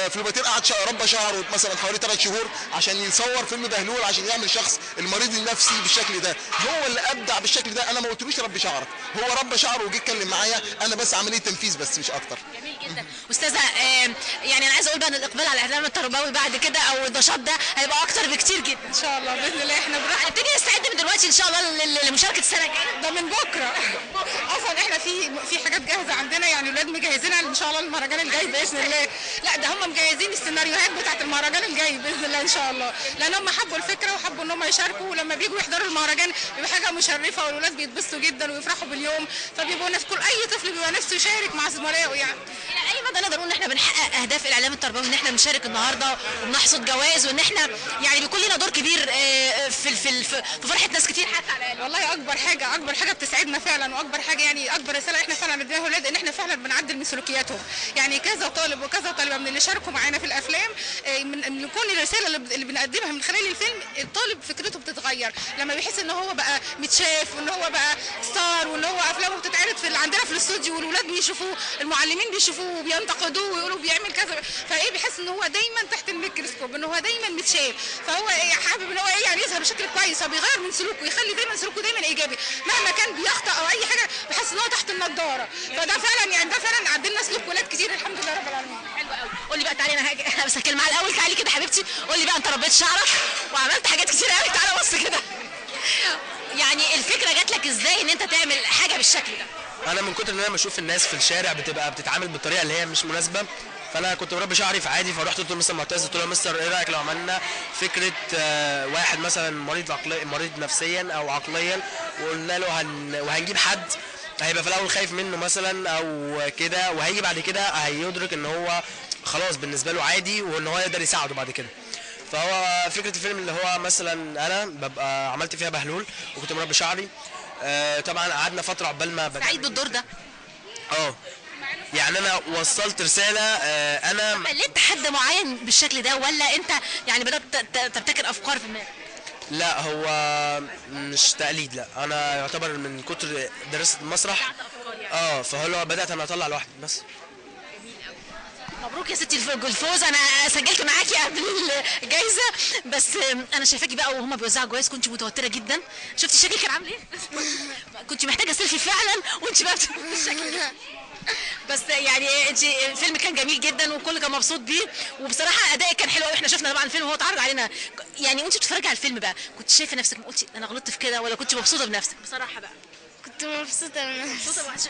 في لوباتير قعد ربى شهر مثلا حوالي 3 شهور عشان يصور فيلم بهلول، عشان يعمل شخص المريض النفسي بالشكل ده، هو اللي ابدع بالشكل ده. انا ما قلتلوش ربي شعرك، هو ربى شعره وجه اتكلم معايا، انا بس عمليه تنفيذ بس مش اكتر. جميل جدا. استاذه يعني انا عايزه اقول بقى ان الاقبال على الاعلام التربوي بعد كده او النشاط ده هيبقى اكتر بكتير جدا ان شاء الله باذن الله. احنا هنبتدي نستعد من دلوقتي ان شاء الله لمشاركه السنه الجايه. ده من بكره. اصلا احنا في حاجات جاهزه عندنا، يعني اولاد مجهزينها ان شاء الله المهرجان الجاي باذن الله. لا ده هم مجهزين السيناريوهات بتاعت المهرجان الجاي باذن الله ان شاء الله، لان هم حبوا الفكره وحبوا ان هم يشاركوا، ولما بيجوا يحضروا المهرجان بيبقى حاجه مشرفه والاولاد بيتبسطوا جدا ويفرحوا باليوم، فبيبقوا ناس اي طفل بيبقى نفسه يشارك مع زملائه. يعني الى اي مدى نقدر نقول ان احنا بنحقق اهداف الاعلام التربوي، ان احنا بنشارك النهارده وبنحصد جوائز، وان احنا يعني بيكون لنا دور كبير في فرحه ناس كتير حتى على الاقل. والله اكبر حاجه بتسعدنا فعلا، واكبر حاجه يعني اكبر رساله احنا فعلا بنديها للاولاد ان احنا فعلا بنعدل من سلوكياتهم. يعني كذا طالب وكذا طالبه من اللي شاركوا معانا في الافلام، من كل الرساله اللي بنقدمها من خلال الفيلم الطالب فكرته بتتغير لما بيحس ان هو بقى متشاف، وان هو بقى ستار، وان هو افلامه بتتعرض عندنا في الاستوديو، والولاد بيشوفوه، المعلمين بيشوفوه وبينتقدوه ويقولوا بيعمل كذا، فايه بيحس ان هو دايما تحت الميكروسكوب، ان هو دايما متشاف، فهو حابب ان هو يعني يظهر بشكل كويس، فبيغير من سلوكه، يخلي دايما سلوكه دايما ايجابي مهما كان بيخطئ او اي حاجه، بحس ان هو تحت النضاره. فده فعلا يعني ده فعلا عدلنا سلوك ولاد كتير الحمد لله رب العالمين. حلو قوي. قول لي بقى، تعالي انا بس هتكلم معاها الاول. تعالي كده حبيبتي، قول لي بقى، انت ربيت شعرك وعملت حاجات كتير قوي، تعالى بص كده. يعني الفكره جات لك ازاي ان انت تعمل حاجه بالشكل ده؟ انا من كتر ان انا بشوف الناس في الشارع بتتعامل بالطريقه اللي هي مش مناسبه، فانا كنت بربي شعري في عادي، فرحت قلت لمستر معتز، قلت له يا مستر ايه رايك لو عملنا فكره واحد مثلا مريض نفسيا او عقليا، وقلنا له وهنجيب حد هيبقى في الاول خايف منه مثلا او كده، وهيجي بعد كده هيدرك ان هو خلاص بالنسبه له عادي، وان هو يقدر يساعده بعد كده. فهو فكره الفيلم اللي هو مثلا انا ببقى عملت فيها بهلول وكنت مربي شعري. طبعا قعدنا فتره عقبال ما سعيد بالدور ده؟ يعني انا وصلت رساله. انا قلدت حد معين بالشكل ده، ولا انت يعني بدات تبتكر افكار في دماغك؟ لا، هو مش تقليد، لا انا يعتبر من كتر دراسه المسرح فهو بدات انا اطلع لوحدي بس. مبروك يا ستي الفوز. انا سجلت معاكي قبل الجايزه، بس انا شايفاكي بقى وهما بيوزعوا جوائز كنت متوتره جدا. شفتي الشكل كان عامل ايه؟ كنت محتاجه سيلفي فعلا وانت بقى بالشكل ده. بس يعني انت الفيلم كان جميل جدا والكل كان مبسوط بيه، وبصراحه ادائك كان حلو قوي. احنا شفنا طبعا الفيلم وهو اتعرض علينا، يعني وانت بتتفرجي على الفيلم بقى كنت شايفه نفسك قلتي انا غلطت في كده، ولا كنت مبسوطه بنفسك بصراحه بقى؟ كنت مبسوطة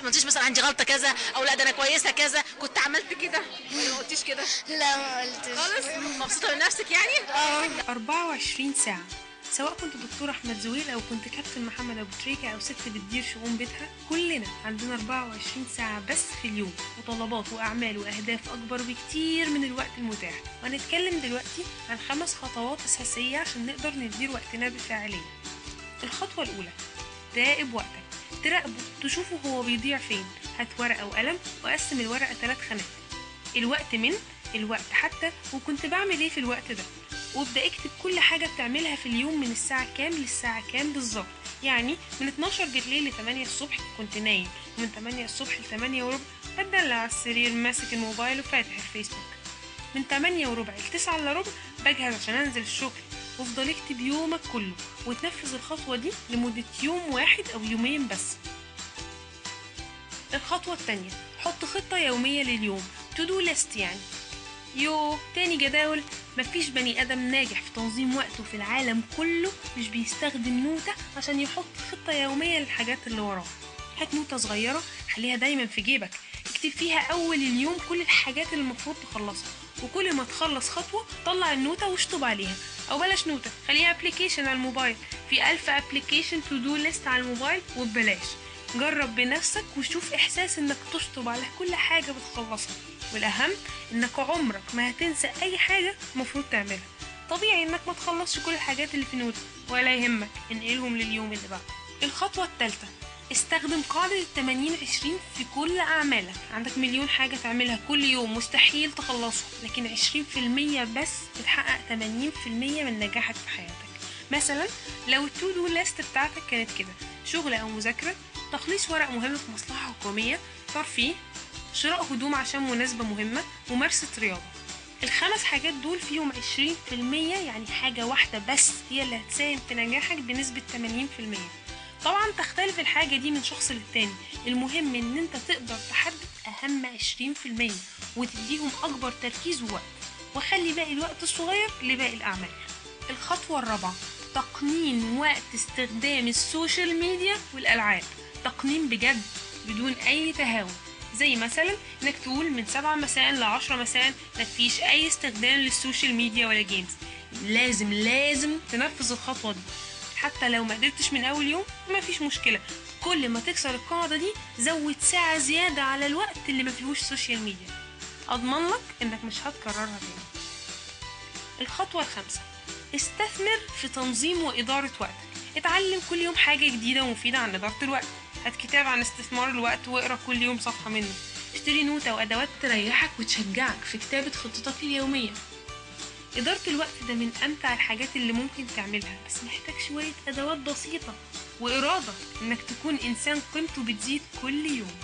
ما قلتيش مثلا عندي غلطة كذا، أو لا ده أنا كويسة كذا، كنت عملت كده، ولا ما قلتيش كده؟ لا ما قلتش خالص. مبسوطة من نفسك يعني؟ 24 ساعة، سواء كنت دكتور أحمد زويل أو كنت كابتن محمد أبو تريكة أو ست بتدير شؤون بيتها، كلنا عندنا 24 ساعة بس في اليوم، وطلبات وأعمال وأهداف أكبر بكتير من الوقت المتاح. وهنتكلم دلوقتي عن 5 خطوات أساسية عشان نقدر ندير وقتنا بفاعلية. الخطوة الأولى، راقب وقتك، تراقبه تشوفه هو بيضيع فين. هات ورقة وقلم وقسم الورقة 3 خانات، الوقت من الوقت حتى وكنت بعمل ايه في الوقت ده، وابدأ اكتب كل حاجة بتعملها في اليوم من الساعة كام للساعة كام بالظبط. يعني من 12 بالليل ل 8 الصبح كنت نايم، ومن 8 الصبح ل 8 وربع بتدلع على السرير ماسك الموبايل وفاتح الفيسبوك، من 8 وربع ل 9 الا ربع بجهز عشان انزل الشغل. وافضل اكتب يومك كله وتنفذ الخطوة دي لمدة يوم واحد أو يومين بس. الخطوة التانية، حط خطة يومية لليوم، to do list يعني. تاني جداول، مفيش بني آدم ناجح في تنظيم وقته في العالم كله مش بيستخدم نوتة عشان يحط خطة يومية للحاجات اللي وراه. هات نوتة صغيرة خليها دايما في جيبك، اكتب فيها أول اليوم كل الحاجات اللي المفروض تخلصها، وكل ما تخلص خطوة طلع النوتة واشطب عليها. أو بلاش نوتة، خليها ابليكيشن على الموبايل، في 1000 ابليكيشن تو دو ليست على الموبايل وببلاش. جرب بنفسك وشوف إحساس إنك تشطب على كل حاجة بتخلصها. والأهم إنك عمرك ما هتنسى أي حاجة مفروض تعملها. طبيعي إنك ما تخلصش كل الحاجات اللي في نوتة، ولا يهمك انقلهم لليوم اللي بعده. الخطوة الثالثة، استخدم قاعدة 80-20 في كل أعمالك. عندك مليون حاجة تعملها كل يوم مستحيل تخلصهم، لكن 20% بس بتحقق 80% من نجاحك في حياتك. مثلا لو التو دو ليست بتاعتك كانت كده: شغل أو مذاكرة، تخليص ورق مهم في مصلحة حكومية، ترفيه، شراء هدوم عشان مناسبة مهمة، ممارسة رياضة. ال5 حاجات دول فيهم 20%، يعني حاجة واحدة بس هي اللي هتساهم في نجاحك بنسبة 80%. طبعا تختلف الحاجة دي من شخص للتاني، المهم ان انت تقدر تحدد اهم 20% وتديهم اكبر تركيز ووقت، وخلي باقي الوقت الصغير لباقي الاعمال. الخطوة الرابعة، تقنين وقت استخدام السوشيال ميديا والالعاب، تقنين بجد بدون اي تهاون. زي مثلا انك تقول من 7 مساء ل 10 مساء مفيش اي استخدام للسوشيال ميديا ولا جيمز. لازم تنفذ الخطوة دي، حتى لو ما قدرتش من اول يوم مفيش مشكلة. كل ما تكسر القاعدة دي زود ساعة زيادة على الوقت اللي ما فيهوش سوشيال ميديا، اضمن لك انك مش هتكررها تاني. الخطوة الخامسة، استثمر في تنظيم وإدارة وقتك. اتعلم كل يوم حاجة جديدة ومفيدة عن إدارة الوقت. هات كتاب عن استثمار الوقت واقرا كل يوم صفحة منه. اشتري نوتة وأدوات تريحك وتشجعك في كتابة خطتك اليومية. إدارة الوقت ده من أمتع الحاجات اللي ممكن تعملها، بس محتاج شوية أدوات بسيطة وإرادة إنك تكون إنسان قيمته بتزيد كل يوم.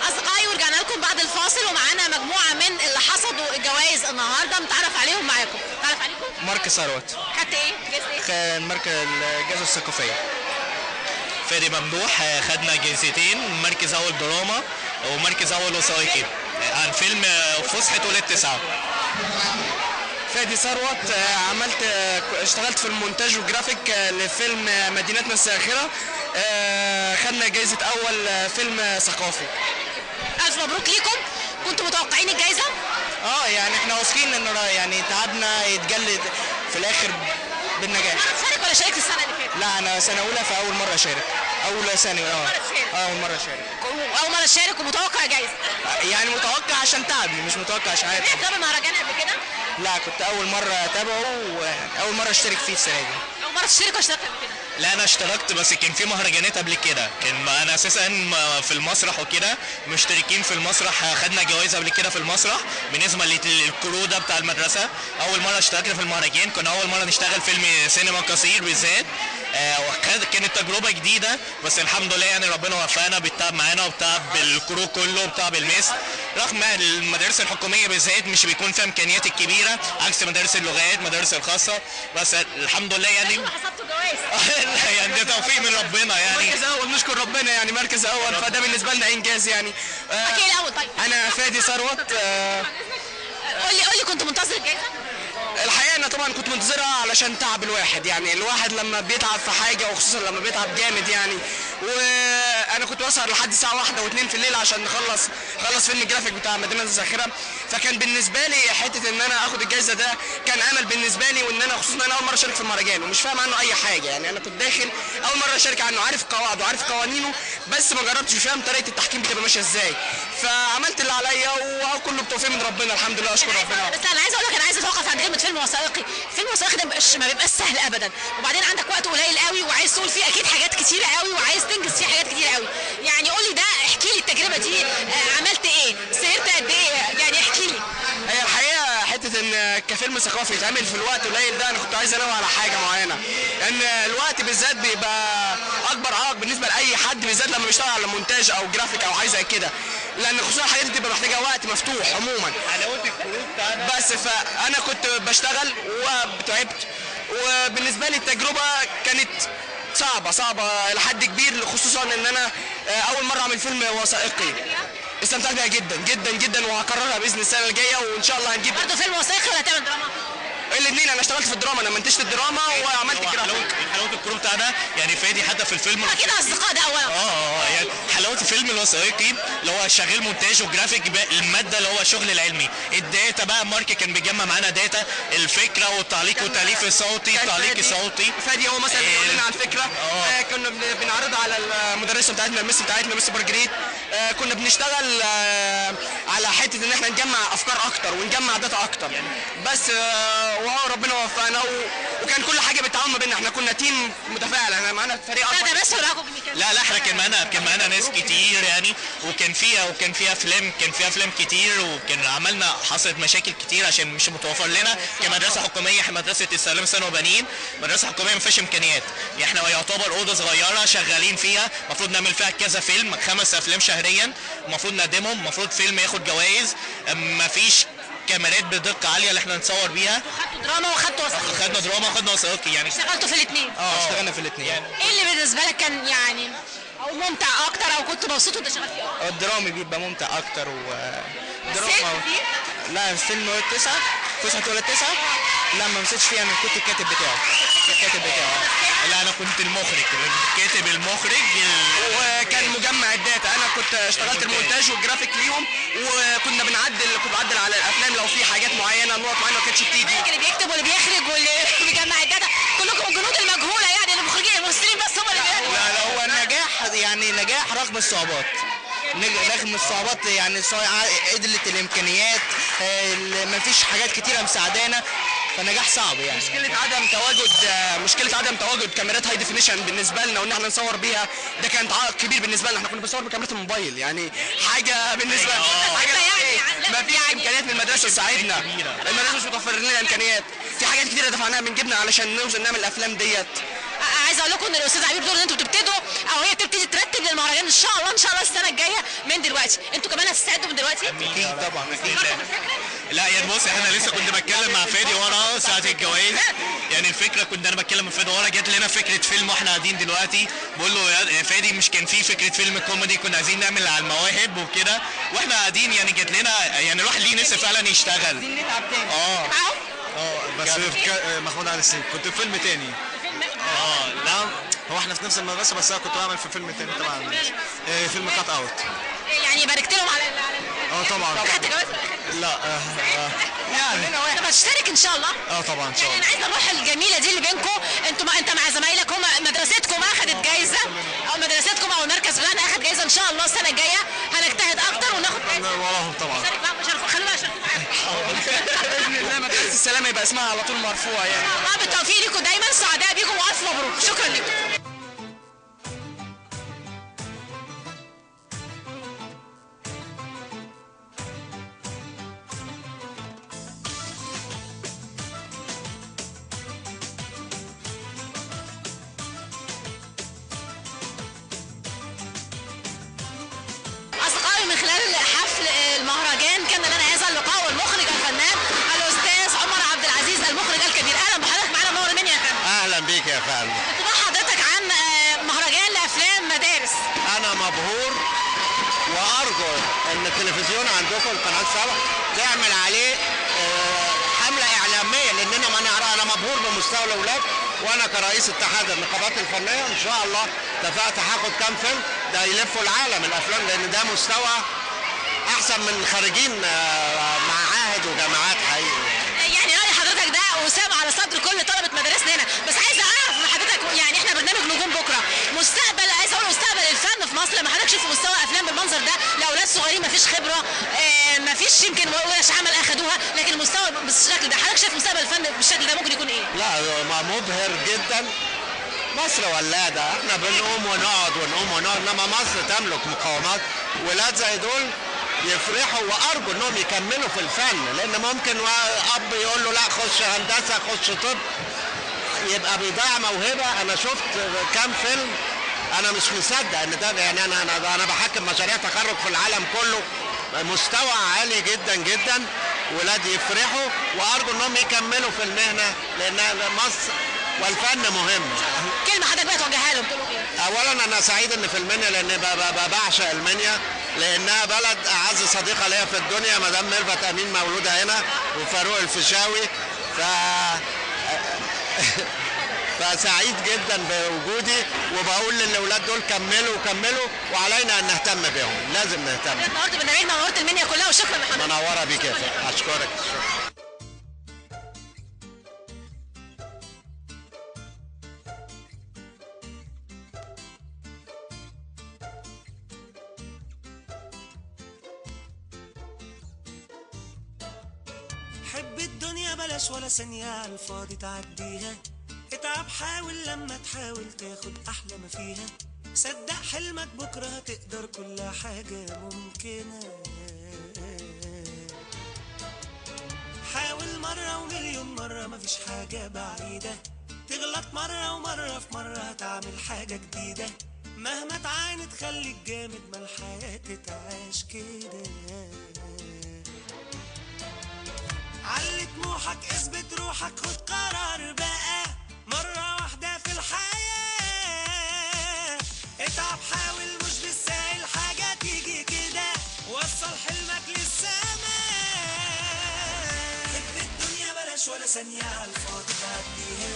أصدقائي، ورجعنا لكم بعد الفاصل ومعانا مجموعة من اللي حصدوا الجوائز النهارده، نتعرف عليهم معاكم. نتعرف عليكم؟ مارك ثروت. خدت إيه؟ جايزة إيه؟ مارك الجائزة الثقافية. فادي ممدوح، خدنا جايزتين، مركز أول دراما ومركز أول وثائقي عن فيلم فسحة ولاد 9. فادي ثروت، اشتغلت في المونتاج والجرافيك لفيلم مدينتنا الساخرة، خدنا جايزة أول فيلم ثقافي. ألف مبروك ليكم. كنتوا متوقعين الجايزة؟ يعني احنا واثقين ان يعني تعبنا يتجلد في الآخر بالنجاح. شارك ولا شاركت السنة اللي فاتت؟ لا أنا سنة أولى فأول مرة أشارك. أول ثانوي أول مرة أشارك. أول مرة أشارك ومتوقع جايزة؟ يعني متوقع عشان تعبني، مش متوقع عشان عادي. تابع المهرجان قبل كده؟ لا كنت أول مرة أتابعه وأول مرة أشترك فيه السنة دي. أول مرة تشترك ولا اشتركت قبل كده؟ لا انا اشتركت، بس كان في مهرجانات قبل كده، كان انا اساسا في المسرح وكده مشتركين في المسرح، خدنا جوائز قبل كده في المسرح بالنسبه للكرو ده بتاع المدرسه. اول مره اشتركنا في المهرجان، كنا اول مره نشتغل فيلم سينما قصير بالذات، كانت تجربه جديده، بس الحمد لله يعني ربنا وفقنا بالتعب معانا وبتعب بالكرو كله وبتعب المس، رغم المدارس الحكوميه بالذات مش بيكون فيها امكانيات الكبيره عكس مدارس اللغات مدارس الخاصه، بس الحمد لله يعني حصدتوا جوائز. يعني ده توفيق من ربنا يعني. مركز اول، نشكر ربنا يعني مركز اول، فده بالنسبه لنا انجاز يعني. احكي الاول. طيب انا فادي ثروت. قول لي كنت منتظر الجائزه؟ الحقيقه انا طبعا كنت منتظرها علشان تعب الواحد، يعني الواحد لما بيتعب في حاجه وخصوصا لما بيتعب جامد يعني، وانا كنت بسهر لحد الساعه 1 و2 في الليل عشان نخلص فيلم الجرافيك بتاع مدينه الساخره، فكان بالنسبه لي حته ان انا اخد الجائزه ده كان امل بالنسبه لي، وان انا خصوصا انا اول مره اشارك في المهرجان ومش فاهم عنه اي حاجه، يعني انا كنت داخل اول مره اشارك عنه، عارف قواعده وعارف قوانينه بس ما جربتش فاهم طريقه التحكيم بتبقى ماشيه ازاي، فعملت اللي عليا وكله بتوفيق من ربنا الحمد لله، اشكر ربنا. بس انا عايزه اقول لك، انا عايزه اتوقف عند كلمه فيلم وثائقي. الفيلم الوثائقي ده ما بيبقاش سهل ابدا، وبعدين عندك وقت قليل قوي وعايز تقول فيه اكيد حاجات كتيره قوي وعايز تنجز فيه حاجات كتيره قوي، يعني قول لي ده، احكي لي التجربه دي، عملت ايه؟ سهرت قد ايه؟ يعني احكي لي. هي الحقيقه حته ان كفيلم ثقافي يتعمل في الوقت قليل ده، انا كنت عايز انوه على حاجه معينه، ان الوقت بالذات بيبقى اكبر عائق بالنسبه لاي حد، بالذات لما بيشتغل على مونتاج او جرافيك او حاجه زي كده، لان خصوصا الحاجات دي بتبقى محتاجه وقت مفتوح عموما. بس فانا كنت بشتغل وتعبت، وبالنسبه لي التجربه كانت صعبه لحد كبير، خصوصا ان انا اول مره اعمل فيلم وثائقي. استمتعت بيها جدا جدا جدا، وهكررها باذن السنه الجايه، وان شاء الله هنجيب برضه فيلم وثائقي ولا هتعمل دراما؟ الاثنين، انا اشتغلت في الدراما، انا منتجت الدراما وعملت الجرافيك. حلاوه الكرو بتاعنا يعني فادي حتى في الفيلم اكيد اصدقاء ده اولا. يعني حلاوه الفيلم الوثائقي اللي هو شغال مونتاج وجرافيك، الماده اللي هو الشغل العلمي، الداتا بقى مارك كان بيجمع معانا داتا، الفكره والتعليق والتاليف الصوتي، التعليق الصوتي. فادي هو مثلا بيقول لنا على الفكره، كنا بنعرضها على المدرسه بتاعتنا المس بارجريت، كنا بنشتغل على حته ان احنا نجمع افكار اكتر ونجمع داتا اكتر، بس وربنا وفقنا، وكان كل حاجه بالتعاون ما بيننا، احنا كنا تيم متفاعل، احنا معانا فريق اكبر. ده بس ولا لا احنا كان معانا ناس كتير يعني، وكان فيها افلام كتير، وكان حصلت مشاكل كتير عشان مش متوفر لنا كمدرسه حكوميه. احنا مدرسه السلام سنه وبنين، مدرسه حكوميه ما فيهاش امكانيات، احنا يعتبر اوضه صغيره شغالين فيها، المفروض نعمل فيها كذا فيلم، 5 افلام شهريا المفروض نقدمهم، المفروض فيلم ياخد جوائز، ما فيش كاميرات بدقه عاليه اللي احنا نصور بيها. خدتوا دراما وخدتوا وثائقي؟ خدنا دراما وخدنا وثائقي يعني. اشتغلتوا في الاثنين؟ اشتغلنا في الاثنين. ايه اللي بالنسبه لك كان يعني او ممتع اكتر او كنت مبسوط وانت شغال فيه؟ الدرامي بيبقى ممتع اكتر، دراما. لا فيلم ولاد 9 فسحة ولاد 9 لا ما مسكتش فيه، انا كنت الكاتب بتاعه. لا انا كنت المخرج وكان مجمع الداتا، انا كنت اشتغلت المونتاج والجرافيك ليهم، وكنا كنت بعدل على الافلام لو في حاجات معينه، نقط معينه ما كانتش بتيجي. اللي بيكتب واللي بيخرج واللي بيجمع الداتا كلكم الجنود المجهوله، يعني المخرجين الممثلين بس هم اللي بيعملوا. لا هو نجاح رغم الصعوبات، رغم الصعوبات يعني قلة الامكانيات، ما فيش حاجات كتيره مساعدانا، فالنجاح صعب يعني. مشكله عدم تواجد كاميرات هاي ديفينيشن بالنسبه لنا، وان احنا نصور بيها ده كان عائق كبير بالنسبه لنا. احنا كنا بنصور بكاميرات الموبايل، يعني حاجه بالنسبه ما فيش امكانيات من المدرسه تساعدنا، المدرسه مش متوفر لنا امكانيات، في حاجات كتيره دفعناها من جبنا علشان نوصل نعمل الافلام ديت. عايزه اقول لكم ان الاستاذ عبير بيقول ان انتوا بتبتدوا او هي تبتدي ترتب للمهرجان ان شاء الله السنه الجايه من دلوقتي. انتوا كمان هتستعدوا من دلوقتي؟ اكيد طبعا اكيد. لا يعني بص احنا لسه كنت بتكلم مع فادي ورا ساعه الجواز، يعني الفكره كنت انا بتكلم مع فادي ورا، جات لنا فكره فيلم واحنا قاعدين دلوقتي، بقول له يا فادي مش كان في فكره فيلم كوميدي كنا عايزين نعمل على المواهب وكده، واحنا قاعدين يعني جات لنا يعني الواحد ليه نفسه فعلا يشتغل. عايزين نتعب تاني. بس محمود علي السيف كنت في فيلم تاني. لا هو احنا في نفس المدرسه، بس انا كنت بعمل في فيلم تاني طبعا، فيلم كات اوت. يعني باركت لهم على طبعا. خدت جواز؟ لا يعني طب هتشترك ان شاء الله؟ طبعا ان شاء الله. انا عايزه الروح الجميله دي اللي بينكم انت مع زمايلك، هم مدرستكم اخذت جايزه او مدرستكم او المركز بتاعنا اخذ جايزه، ان شاء الله السنه الجايه هنجتهد اكتر وناخد جايزه وراهم طبعا. خلونا عشان باذن الله مدرسه السلامه يبقى اسمها على طول مرفوع يعني. الله بالتوفيق لكم دايما، سعداء بيكم والف مبروك. شكرا لكم. أصدقائي من خلال حفل المهرجان كان لنا هذا اللقاء والمخرج الفنان الأستاذ عمر عبد العزيز المخرج الكبير. أهلا بحضرتك معانا منور المنيا يا فندم. اهلا بيك يا فندم. انطباع حضرتك عن مهرجان لأفلام مدارس؟ انا مبهور وارجو ان التلفزيون عندكم القناه 7 تعمل عليه حمله اعلاميه، لاننا ما نعرف. انا مبهور بمستوى الاولاد، وانا كرئيس اتحاد النقابات الفنيه ان شاء الله اتفقت هاخد كام فيلم ده يلفوا العالم الافلام، لان ده مستوى احسن من خارجين معاهد وجامعات حقيقي. يعني رأي حضرتك ده وسام على صدر كل طلبة مدارسنا هنا، بس عايزة أعرف من حضرتك، يعني إحنا برنامج نجوم بكرة، عايزة أقول مستقبل الفن في مصر، لما حضرتك شوف مستوى أفلام بالمنظر ده لأولاد صغيرين مفيش خبرة، مفيش يمكن ورش عمل أخدوها، لكن المستوى بالشكل ده، حضرتك شايف مستقبل الفن بالشكل ده ممكن يكون إيه؟ لا مبهر جدا. مصر ولادة، احنا بنقوم ونقعد انما مصر تملك مقاومات. ولاد زي دول يفرحوا، وارجو انهم يكملوا في الفن، لان ممكن اب يقول له لا خش هندسه خش طب، يبقى بيضيع موهبه. انا شفت كام فيلم انا مش مصدق ان ده، يعني انا بحكم مشاريع تخرج في العالم كله، مستوى عالي جدا جدا. ولاد يفرحوا، وارجو انهم يكملوا في المهنه، لان مصر والفن مهم. كلمه حضرتك بقى توجهها لهم تقول ايه؟ اولا انا سعيد ان في المنيا، لان بعشق المنيا، لانها بلد اعز صديقه ليا في الدنيا، مدام ميرفت امين مولوده هنا وفاروق الفيشاوي، فسعيد جدا بوجودي، وبقول للاولاد دول كملوا وعلينا ان نهتم بهم، لازم نهتم. نورت برنامجنا ونورت المنيا كلها، وشكرا لحضرتك. منوره بيك يا فندم، اشكرك. حب الدنيا بلاش ولا ثانية على الفاضي تعديها، اتعب حاول لما تحاول تاخد أحلى ما فيها، صدق حلمك بكرة هتقدر كل حاجة ممكنة، حاول مرة ومليون مرة مفيش حاجة بعيدة، تغلط مرة ومرة في مرة هتعمل حاجة جديدة، مهما تعاند خليك جامد ما الحياة تتعاش كده، علي طموحك اثبت روحك خد قرار بقى مرة واحدة في الحياة، اتعب حاول مش بالسهل حاجة تيجي كده، وصل حلمك للسماء، حب الدنيا بلاش ولا ثانية على الفاضي تعديها،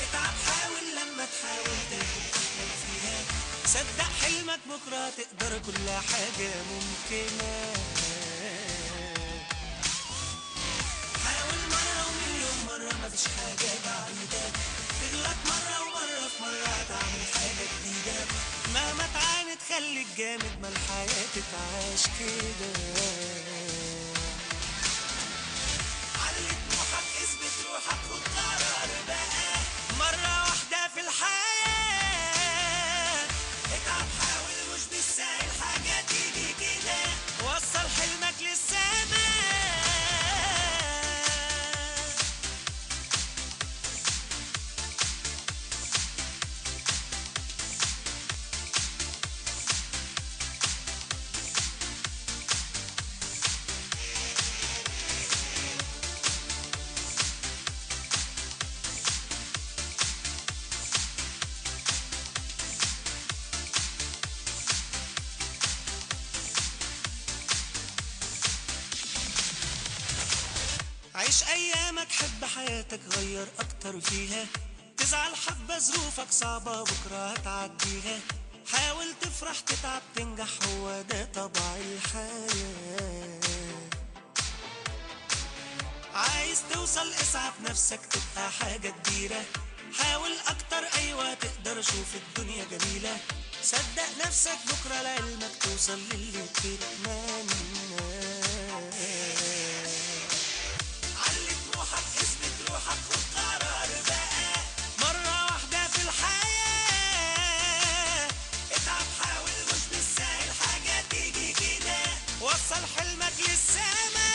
اتعب حاول لما تحاول تاخد أحلى فيها، صدق حلمك بكرة تقدر كل حاجة ممكنة، مفيش حاجة بعيدة، تغلط مرة ومرة في مرة هتعمل حاجة جديدة، مهما تعاند خليك جامد ما الحياة تتعاش كده، علي طموحك اثبت روحك حياتك غير اكتر فيها. تزعل حبة ظروفك صعبة بكرة هتعديها. حاول تفرح تتعب تنجح هو ده طبع الحياة. عايز توصل اسعى بنفسك تبقى حاجة كبيرة. حاول اكتر ايوه تقدر شوف الدنيا جميلة. صدق نفسك بكرة لعلمك توصل للي بتتمناه. علي طموحك اثبت روحك خد قرار بقى. مرة واحدة في الحياة اتعب حاول مش بالسهل حاجة تيجي كده. وصل حلمك للسما.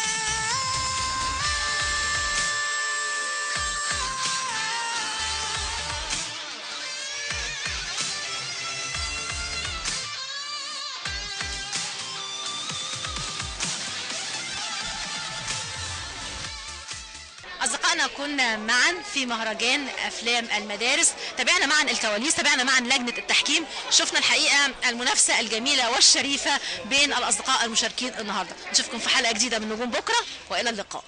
أصدقائنا كنا معا في مهرجان أفلام المدارس، تابعنا معا الكواليس، تابعنا معا لجنة التحكيم، شفنا الحقيقة المنافسة الجميلة والشريفة بين الأصدقاء المشاركين النهاردة. نشوفكم في حلقة جديدة من نجوم بكرة وإلى اللقاء.